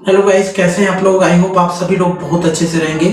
Hello guys, कैसे हैं आप लोग। आई होप आप सभी लोग बहुत अच्छे से रहेंगे।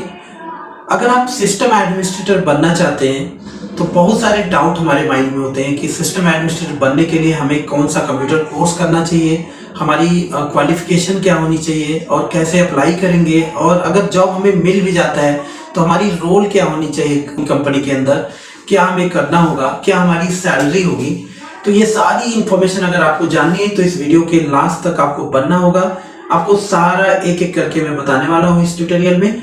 अगर आप सिस्टम एडमिनिस्ट्रेटर बनना चाहते हैं तो बहुत सारे डाउट हमारे माइंड में होते हैं कि सिस्टम एडमिनिस्ट्रेटर बनने के लिए हमें कौन सा कंप्यूटर कोर्स करना चाहिए, हमारी क्वालिफिकेशन क्या होनी चाहिए और कैसे अप्लाई करेंगे, और अगर जॉब हमें मिल भी जाता है तो हमारी रोल क्या होनी चाहिए कंपनी के अंदर, क्या हमें करना होगा, क्या हमारी सैलरी होगी। तो ये सारी इंफॉर्मेशन अगर आपको जाननी है तो इस वीडियो के लास्ट तक आपको बनना होगा। आपको सारा एक एक करके मैं बताने वाला हूँ इस ट्यूटोरियल में।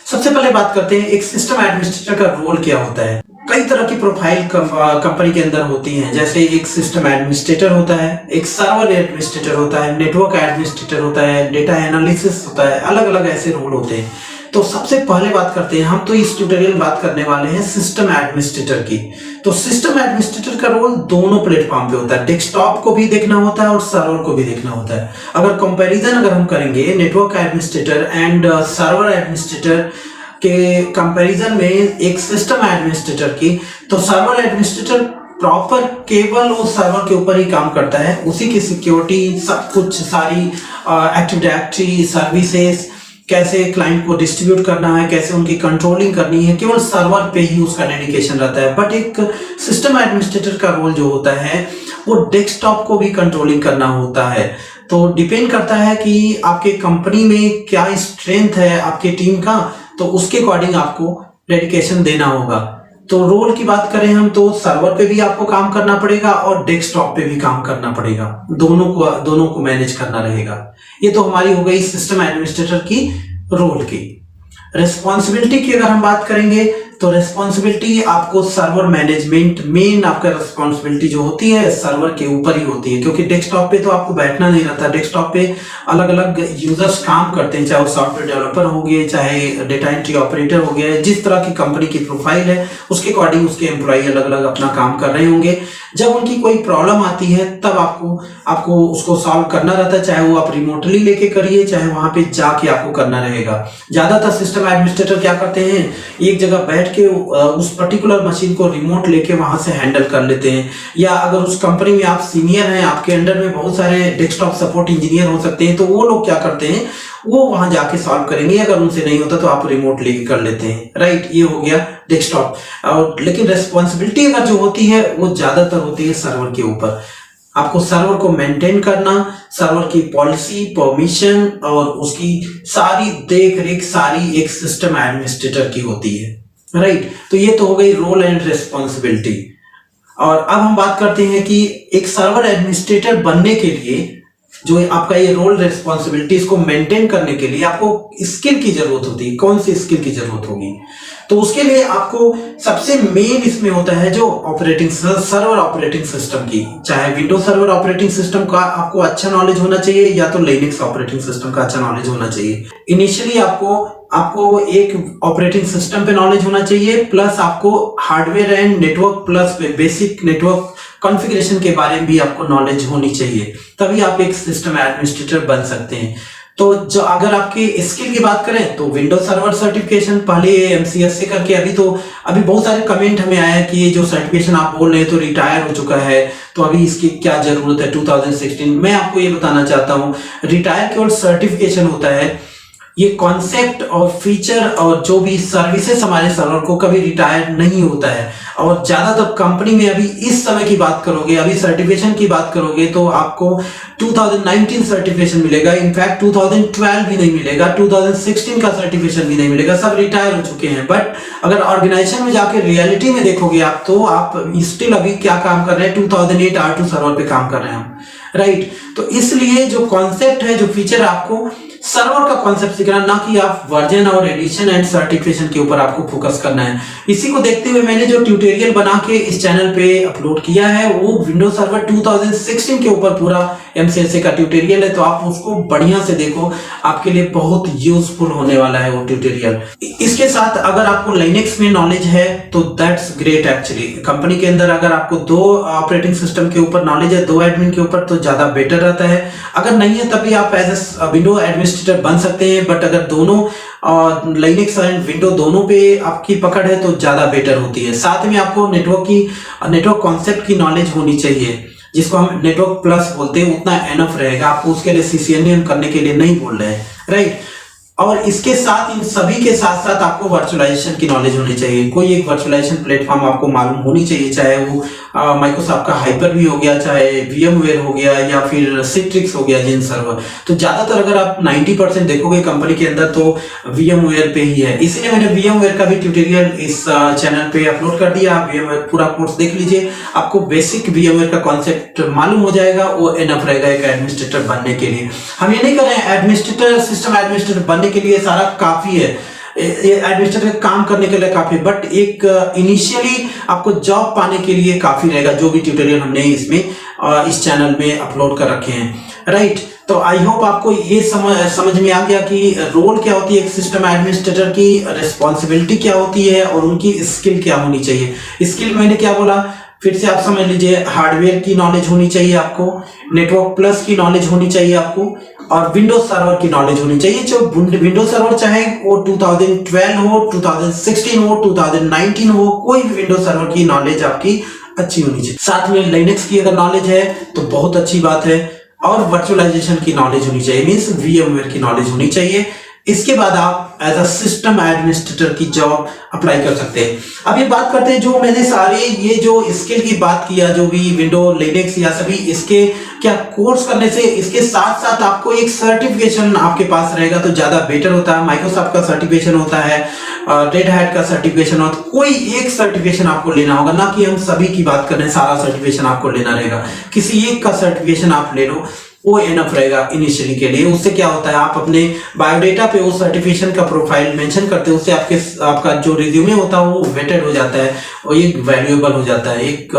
सबसे पहले बात करते हैं एक सिस्टम एडमिनिस्ट्रेटर का रोल क्या होता है। कई तरह की प्रोफाइल कंपनी के अंदर होती हैं, जैसे एक सिस्टम एडमिनिस्ट्रेटर होता है, एक सर्वर एडमिनिस्ट्रेटर होता है, नेटवर्क एडमिनिस्ट्रेटर होता है, डेटा एनालिसिस होता है, अलग अलग ऐसे रोल होते हैं। तो सबसे पहले बात करते हैं, हम तो इस ट्यूटोरियल में बात करने वाले हैं सिस्टम एडमिनिस्ट्रेटर की। तो सिस्टम एडमिनिस्ट्रेटर का रोल दोनों प्लेटफॉर्म पे होता है, डेस्कटॉप को भी देखना होता है और सर्वर को भी देखना होता है। अगर कंपैरिजन अगर हम करेंगे network administrator and server administrator के कंपैरिजन में एक सिस्टम एडमिनिस्ट्रेटर की, तो सर्वर एडमिनिस्ट्रेटर प्रॉपर केवल वो सर्वर के ऊपर ही काम करता है, उसी की सिक्योरिटी सब कुछ, सारी एक्टिव डायरेक्टरी सर्विसेज, कैसे क्लाइंट को डिस्ट्रीब्यूट करना है, कैसे उनकी कंट्रोलिंग करनी है, केवल सर्वर पे ही उसका डेडिकेशन रहता है। बट एक सिस्टम एडमिनिस्ट्रेटर का रोल जो होता है वो डेस्कटॉप को भी कंट्रोलिंग करना होता है। तो डिपेंड करता है कि आपके कंपनी में क्या स्ट्रेंथ है आपके टीम का, तो उसके अकॉर्डिंग आपको डेडिकेशन देना होगा। तो रोल की बात करें हम तो सर्वर पे भी आपको काम करना पड़ेगा और डेस्कटॉप पे भी काम करना पड़ेगा, दोनों को मैनेज करना रहेगा। ये तो हमारी हो गई सिस्टम एडमिनिस्ट्रेटर की रोल की। रिस्पॉन्सिबिलिटी की अगर हम बात करेंगे तो रिस्पॉन्सिबिलिटी आपको सर्वर मैनेजमेंट, मेन आपका रिस्पॉन्सिबिलिटी जो होती है सर्वर के ऊपर ही होती है, क्योंकि डेस्कटॉप पे तो आपको बैठना नहीं रहता। डेस्कटॉप पे अलग अलग यूजर्स काम करते हैं, चाहे वो सॉफ्टवेयर डेवलपर हो गए, चाहे डेटा एंट्री ऑपरेटर हो गया, जिस तरह की कंपनी की प्रोफाइल है उसके अकॉर्डिंग उसके एम्प्लॉय अलग अलग अपना काम कर रहे होंगे। जब उनकी कोई प्रॉब्लम आती है तब आपको उसको सॉल्व करना रहता है, चाहे वो आप रिमोटली लेके करिए, चाहे वहां पे जाके आपको करना रहेगा। ज्यादातर सिस्टम एडमिनिस्ट्रेटर क्या करते हैं, एक जगह बैठ के उस पर्टिकुलर मशीन को रिमोट लेके वहां से हैंडल कर लेते हैं। या अगर उस कंपनी में आप सीनियर हैं, आपके अंडर में बहुत सारे डेस्कटॉप सपोर्ट इंजीनियर हो सकते हैं, तो वो लोग क्या करते हैं, वो वहां जाके सॉल्व करेंगे। अगर उनसे नहीं होता तो आप रिमोट लेके कर लेते हैं, राइट। ये हो गया डेस्कटॉप। और लेकिन रेस्पॉन्सिबिलिटी अगर जो होती है वो ज्यादातर होती है सर्वर के ऊपर। आपको सर्वर को मेंटेन करना, सर्वर की पॉलिसी, परमिशन और उसकी सारी देख रेख सारी एक सिस्टम एडमिनिस्ट्रेटर की होती है, राइट। तो ये तो हो गई रोल एंड रिस्पॉन्सिबिलिटी। और अब हम बात करते हैं कि एक सर्वर एडमिनिस्ट्रेटर बनने के लिए जो आपका ये रोल रिस्पॉन्सिबिलिटी, इसको मेंटेन करने के लिए आपको स्किल की जरूरत होती है। कौन सी स्किल की जरूरत होगी, तो उसके लिए आपको सबसे मेन इसमें होता है जो ऑपरेटिंग सर्वर ऑपरेटिंग सिस्टम की, चाहे विंडोज सर्वर ऑपरेटिंग सिस्टम का आपको अच्छा नॉलेज होना चाहिए या तो लिनक्स ऑपरेटिंग सिस्टम का अच्छा नॉलेज होना चाहिए। इनिशियली आपको एक ऑपरेटिंग सिस्टम पे नॉलेज होना चाहिए, प्लस आपको hardware and network plus basic network configuration के बारे में भी आपको नॉलेज होनी चाहिए, तभी आप एक सिस्टम एडमिनिस्ट्रेटर बन सकते हैं। तो जो अगर आपकी स्किल की बात करें तो विंडोज सर्वर सर्टिफिकेशन, पहले MCS से करके अभी बहुत सारे कमेंट हमें आया कि ये जो सर्टिफिकेशन आप बोल रहे हैं तो रिटायर हो चुका है, तो अभी इसकी क्या जरूरत है 2016। मैं आपको ये बताना चाहता हूँ, रिटायर केवल सर्टिफिकेशन होता है, ये कॉन्सेप्ट और फीचर और जो भी सर्विसेज हमारे सर्वर को कभी रिटायर नहीं होता है। और ज्यादातर कंपनी में अभी इस समय की बात करोगे, अभी सर्टिफिकेशन की बात करोगे तो आपको 2019 सर्टिफिकेशन मिलेगा, इनफैक्ट 2012 भी नहीं मिलेगा, 2016 का सर्टिफिकेशन भी नहीं मिलेगा, सब रिटायर हो चुके हैं। बट अगर ऑर्गेनाइजेशन में जाकर रियलिटी में देखोगे आप, तो आप स्टिल अभी क्या काम कर रहे हैं, 2008 R2 सर्वर पे काम कर रहे हैं, राइट। तो इसलिए जो कॉन्सेप्ट है, जो फीचर, आपको सर्वर का कॉन्सेप्ट सीखना, ना कि आप वर्जन और एडिशन एंड सर्टिफिकेशन के ऊपर आपको फोकस करना है। इसी को देखते हुए मैंने जो ट्यूटोरियल बना के इस चैनल पे अपलोड किया है वो विंडोज सर्वर 2016 के ऊपर पूरा MCSA का ट्यूटोरियल है, तो आप उसको बढ़िया से देखो, आपके लिए बहुत यूजफुल होने वाला है वो ट्यूटोरियल। इसके साथ अगर आपको लिनक्स में नॉलेज है तो दैट्स ग्रेट। एक्चुअली कंपनी के अंदर अगर आपको 2 ऑपरेटिंग सिस्टम के ऊपर नॉलेज है, 2 एडमिन के ऊपर, तो ज्यादा बेटर रहता है। अगर नहीं है तभी आप एज ए विंडो एडमिनिस्ट्रेटर बन सकते हैं, बट अगर दोनों लिनक्स एंड विंडो दोनों पे आपकी पकड़ है तो ज्यादा बेटर होती है। साथ में आपको नेटवर्क कॉन्सेप्ट की नॉलेज होनी चाहिए, जिसको हम नेटवर्क प्लस बोलते हैं, उतना एनफ रहेगा। आपको उसके लिए CCNA करने के लिए नहीं बोल रहे हैं, राइट। और इसके साथ, इन सभी के साथ साथ आपको वर्चुअलाइजेशन की नॉलेज होनी चाहिए। कोई एक वर्चुअलाइजेशन प्लेटफॉर्म आपको मालूम होनी चाहिए, चाहे वो माइक्रोसॉफ्ट का हाइपर भी हो गया, चाहे VMware हो गया, या फिर सिट्रिक्स हो गया, जिन सर्वर। तो ज्यादातर अगर आप 90% देखोगे कंपनी के अंदर तो VMware पे ही है। इसीलिए मैंने VMware का भी ट्यूटोरियल इस चैनल पे अपलोड कर दिया। आप VMware पूरा कोर्स देख लीजिए, आपको बेसिक VMware का कॉन्सेप्ट मालूम हो जाएगा, वो एनफ रहेगा एक एडमिनिस्ट्रेटर बनने के लिए। हम ये नहीं कर रहे हैं एडमिनिस्ट्रेटर, सिस्टम एडमिनिस्ट्रेटर बनने के लिए सारा काफी है, एडमिनिस्ट्रेटर काम करने के लिए काफी, बट एक इनिशियली आपको जॉब पाने के लिए काफी रहेगा, जो भी ट्यूटोरियल हमने इसमें इस चैनल में अपलोड कर रखे हैं, राइट। तो आई होप आपको ये समझ में आ गया कि रोल क्या होती है एक सिस्टम एडमिनिस्ट्रेटर की, रिस्पॉन्सिबिलिटी क्या होती है और उनकी स्किल क्या होनी चाहिए। स्किल मैंने क्या बोला, फिर से आप समझ लीजिए, हार्डवेयर की नॉलेज होनी चाहिए आपको, नेटवर्क प्लस की नॉलेज होनी चाहिए आपको, और विंडोज सर्वर की नॉलेज होनी चाहिए। जो विंडोज सर्वर चाहे वो 2012 हो, 2016 हो, 2019 हो, कोई भी विंडोज सर्वर की नॉलेज आपकी अच्छी होनी चाहिए। साथ में लिनक्स की अगर नॉलेज है तो बहुत अच्छी बात है, और वर्चुअलाइजेशन की नॉलेज होनी चाहिए, मींस VMware की नॉलेज होनी चाहिए। इसके बाद आप एज अ सिस्टम एडमिनिस्ट्रेटर की जॉब अप्लाई कर सकते हैं। अब ये बात करते हैं, जो मैंने सारे ये जो स्किल की बात किया, जो भी विंडो, लिनक्स या सभी, इसके क्या कोर्स करने से इसके साथ साथ आपको एक सर्टिफिकेशन आपके पास रहेगा तो ज्यादा बेटर होता है। माइक्रोसॉफ्ट का सर्टिफिकेशन होता है, रेड हैट का सर्टिफिकेशन होता है, कोई एक सर्टिफिकेशन आपको लेना होगा, ना कि हम सभी की बात कर रहे हैं, सारा सर्टिफिकेशन आपको लेना रहेगा। किसी एक का सर्टिफिकेशन आप ले लो, वो एनफ रहेगा इनिशियली के लिए। उससे क्या होता है, आप अपने बायोडेटा पे उस सर्टिफिकेशन का प्रोफाइल मेंशन करते हो, उससे आपका जो रिज्यूमे होता है वो वेटेड हो जाता है और एक वैल्यूएबल हो जाता है, एक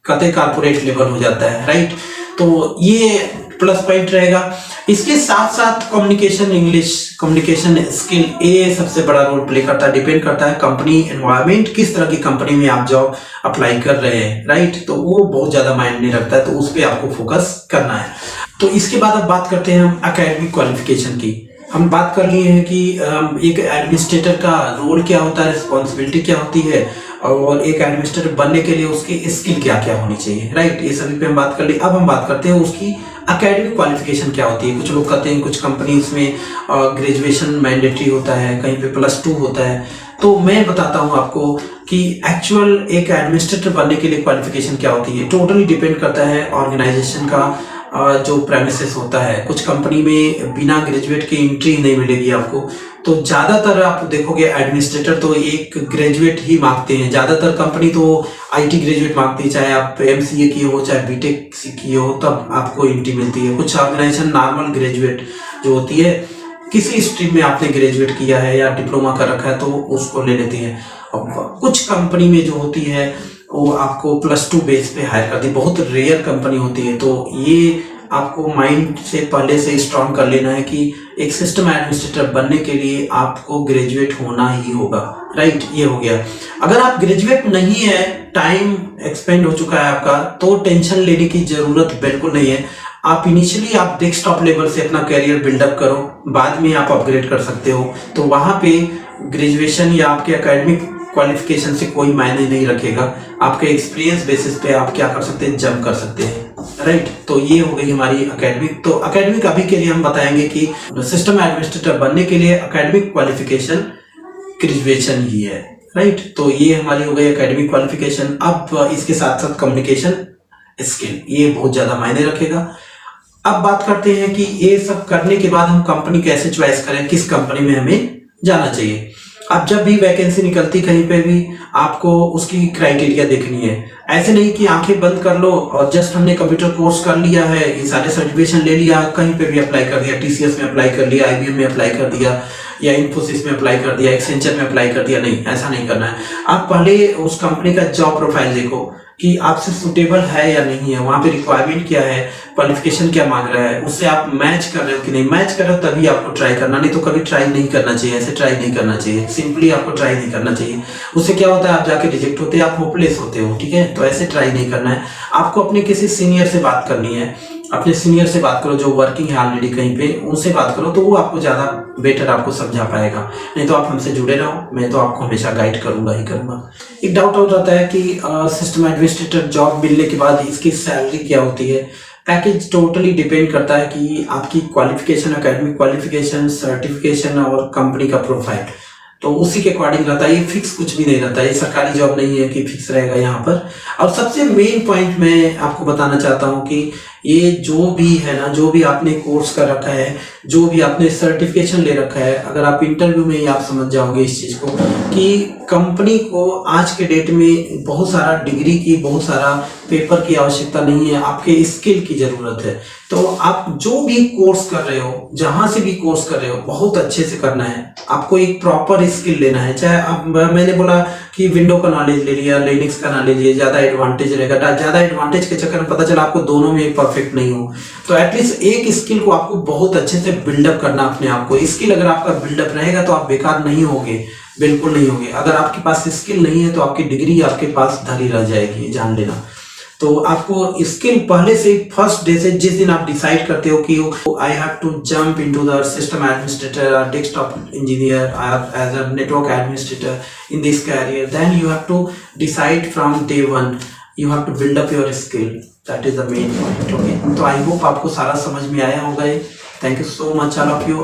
कते कारपोरेट लेवल हो जाता है, राइट। तो ये प्लस पॉइंट रहेगा। इसके साथ साथ कम्युनिकेशन, इंग्लिश कम्युनिकेशन स्किल, ये सबसे बड़ा रोल प्ले करता है। डिपेंड करता है कंपनी एनवायरनमेंट, किस तरह की कंपनी में आप जॉब अप्लाई कर रहे हैं, राइट। तो वो बहुत ज्यादा मायने रखता है, तो उस पर आपको फोकस करना है। तो इसके बाद अब बात करते हैं हम एकेडमिक क्वालिफिकेशन की। हम बात कर लिए हैं कि एक एडमिनिस्ट्रेटर का रोल क्या होता है, रिस्पॉन्सिबिलिटी क्या होती है, और एक एडमिनिस्ट्रेटर बनने के लिए उसकी स्किल क्या क्या होनी चाहिए, राइट। ये सभी पे हम बात कर ली। अब हम बात करते हैं उसकी एकेडमिक क्वालिफिकेशन क्या होती है। कुछ लोग कहते हैं कुछ कंपनीज में ग्रेजुएशन मैंडेटरी होता है, कहीं पे +2 होता है। तो मैं बताता हूँ आपको कि एक्चुअल एक एडमिनिस्ट्रेटर बनने के लिए क्वालिफिकेशन क्या होती है। टोटली डिपेंड करता है ऑर्गेनाइजेशन का जो प्रेमिसेस होता है। कुछ कंपनी में बिना ग्रेजुएट के एंट्री नहीं मिलेगी आपको, तो ज्यादातर आप देखोगे एडमिनिस्ट्रेटर तो एक ग्रेजुएट ही मांगते हैं। ज्यादातर कंपनी तो IT ग्रेजुएट मांगती है, चाहे आप MCA किए हो, चाहे BTech किए हो, तब आपको एंट्री मिलती है। कुछ ऑर्गेनाइजेशन नॉर्मल ग्रेजुएट जो होती है, किसी स्ट्रीम में आपने ग्रेजुएट किया है या डिप्लोमा कर रखा है तो उसको ले लेती है। और कुछ कंपनी में जो होती है वो आपको +2 बेस पे हायर करती है, बहुत रेयर कंपनी होती है। तो ये आपको माइंड से पहले से स्ट्रॉन्ग कर लेना है कि एक सिस्टम एडमिनिस्ट्रेटर बनने के लिए आपको ग्रेजुएट होना ही होगा, राइट। ये हो गया। अगर आप ग्रेजुएट नहीं है, टाइम एक्सपेंड हो चुका है आपका, तो टेंशन लेने की जरूरत बिल्कुल नहीं है। आप इनिशियली आप डेस्कटॉप लेवल से अपना करियर बिल्डअप करो, बाद में आप अपग्रेड कर सकते हो। तो वहां पे ग्रेजुएशन या आपके एकेडमिक क्वालिफिकेशन से कोई मायने नहीं रखेगा, आपके एक्सपीरियंस बेसिस पे आप क्या कर सकते हैं, जंप कर सकते हैं, राइट। तो ये हो गई हमारी एकेडमिक। तो एकेडमिक अभी के लिए हम बताएंगे कि सिस्टम एडमिनिस्ट्रेटर बनने के लिए एकेडमिक क्वालिफिकेशन ग्रेजुएशन ही है, राइट। तो ये हमारी हो गई एकेडमिक क्वालिफिकेशन। अब इसके साथ साथ कम्युनिकेशन स्किल, ये बहुत ज्यादा मायने रखेगा। अब बात करते हैं कि ये सब करने के बाद हम कंपनी कैसे चॉइस करें, किस कंपनी में हमें जाना चाहिए। अब जब भी वैकेंसी निकलती कहीं पे भी, आपको उसकी क्राइटेरिया देखनी है। ऐसे नहीं कि आंखें बंद कर लो और जस्ट हमने कंप्यूटर कोर्स कर लिया है, ये सारे सर्टिफिकेशन ले लिया, कहीं पे भी अप्लाई कर दिया, TCS में अप्लाई कर लिया, IBM में अप्लाई कर दिया, या इन्फोसिस में अप्लाई कर दिया, एक्सेंचर में अप्लाई कर दिया। नहीं, ऐसा नहीं करना है। आप पहले उस कंपनी का जॉब प्रोफाइल देखो कि आपसे सुटेबल है या नहीं है, वहां पे रिक्वायरमेंट क्या है, क्वालिफिकेशन क्या मांग रहा है, उससे आप मैच कर रहे हो कि नहीं। मैच कर रहे हो तभी आपको ट्राई करना, नहीं तो कभी ट्राई नहीं करना चाहिए। ऐसे ट्राई नहीं करना चाहिए, सिंपली आपको ट्राई नहीं करना चाहिए। उससे क्या होता है, आप जाके रिजेक्ट होते हैं, आप होपलेस होते हो, ठीक है। तो ऐसे ट्राई नहीं करना है। आपको अपने किसी सीनियर से बात करनी है, अपने सीनियर से बात करो जो वर्किंग है ऑलरेडी कहीं पे, उनसे बात करो, तो वो आपको ज्यादा बेटर आपको समझा पाएगा। नहीं तो आप हमसे जुड़े रहो, मैं तो आपको हमेशा गाइड करूंगा ही करूंगा। एक डाउट हो जाता है कि सिस्टम एडमिनिस्ट्रेटर जॉब मिलने के बाद इसकी सैलरी क्या होती है। पैकेज टोटली डिपेंड करता है कि आपकी क्वालिफिकेशन, एकेडमिक क्वालिफिकेशन, सर्टिफिकेशन और कंपनी का प्रोफाइल, तो उसी के अकॉर्डिंग रहता है। ये फिक्स कुछ भी नहीं रहता है, ये सरकारी जॉब नहीं है कि फिक्स रहेगा यहाँ पर। और सबसे मेन पॉइंट मैं आपको बताना चाहता हूँ कि ये जो भी है ना, जो भी आपने कोर्स कर रखा है, जो भी आपने सर्टिफिकेशन ले रखा है, अगर आप इंटरव्यू में ही आप समझ जाओगे इस चीज़ को कि कंपनी को आज के डेट में बहुत सारा डिग्री की, बहुत सारा पेपर की आवश्यकता नहीं है, आपके स्किल की ज़रूरत है। तो आप जो भी कोर्स कर रहे हो, जहाँ से भी कोर्स कर रहे हो, बहुत अच्छे से करना है। आपको एक प्रॉपर स्किल लेना है। चाहे आप, मैंने बोला कि विंडो का नॉलेज ले लिया, लिनक्स का नॉलेज लिया, ज़्यादा एडवांटेज रहेगा। ज़्यादा एडवांटेज के चक्कर में पता चला आपको दोनों में परफेक्ट नहीं हो, तो एटलीस्ट एक स्किल को आपको बहुत अच्छे से बिल्डअप करना अपने आप को। स्किल अगर आपका बिल्डअप रहेगा तो आप बेकार नहीं होगे, बिल्कुल नहीं होगे। अगर आपके पास स्किल नहीं है तो आपकी डिग्री आपके पास धरी रह जाएगी, जान लेना। तो आपको स्किल पहले से, फर्स्ट डे से, जिस दिन आप डिसाइड करते हो कि I have to jump into the system administrator और desktop engineer as a network administrator in this career, then you have to decide from day one, you have to build up your skill. That is the main point. Okay, तो I hope आपको सारा समझ में आया होगा। Thank you so much all of you.